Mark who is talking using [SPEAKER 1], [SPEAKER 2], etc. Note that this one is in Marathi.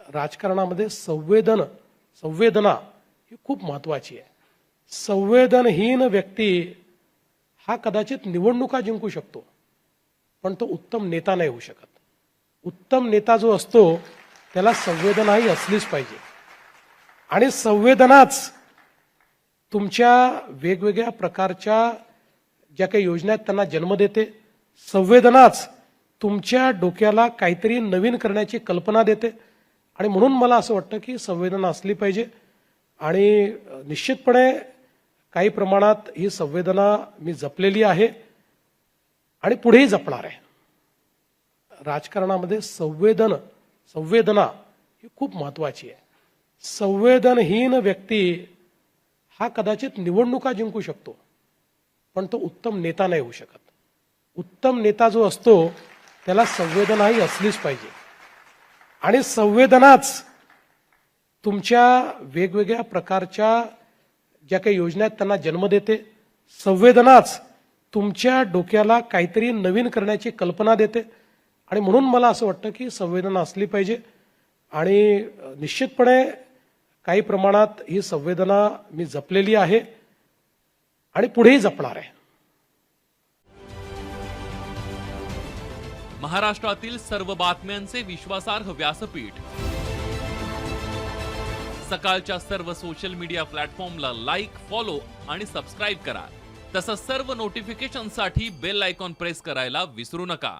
[SPEAKER 1] राजकारणामध्ये संवेदना ही खूप महत्त्वाची आहे. संवेदनहीन व्यक्ती हा कदाचित निवडणुका जिंकू शकतो, पण तो उत्तम नेता नाही होऊ शकत. उत्तम नेता जो असतो त्याला संवेदनाही असलीच पाहिजे. आणि संवेदनाच तुमच्या वेगवेगळ्या प्रकारच्या ज्या काही योजना आहेत त्यांना जन्म देते. संवेदनाच तुमच्या डोक्याला काहीतरी नवीन करण्याची कल्पना देते. आणि म्हणून मला असं वाटतं की संवेदना असली पाहिजे. आणि निश्चितपणे काही प्रमाणात ही संवेदना मी जपलेली आहे आणि पुढेही जपणार आहे. राजकारणामध्ये संवेदना ही खूप महत्त्वाची आहे. संवेदनहीन व्यक्ती हा कदाचित निवडणुका जिंकू शकतो, पण तो उत्तम नेता नाही होऊ शकत. उत्तम नेता जो असतो त्याला संवेदनाही असलीच पाहिजे. आणि संवेदनाच तुमच्या वेगवेगळ्या प्रकारच्या ज्या काही योजना आहेत त्यांना जन्म देते. संवेदनाच तुमच्या डोक्याला काहीतरी नवीन करण्याची कल्पना देते. आणि म्हणून मला असं वाटतं की संवेदना असली पाहिजे. आणि निश्चितपणे काही प्रमाणात ही संवेदना मी जपलेली आहे आणि पुढेही जपणार आहे.
[SPEAKER 2] महाराष्ट्रातील सर्व बातम्यांचे विश्वासार्ह व्यासपीठ. सकाळच्या सर्व सोशल मीडिया प्लॅटफॉर्मला लाईक, फॉलो आणि सबस्क्राईब करा. तसंच सर्व नोटिफिकेशनसाठी बेल आयकॉन प्रेस करायला विसरू नका.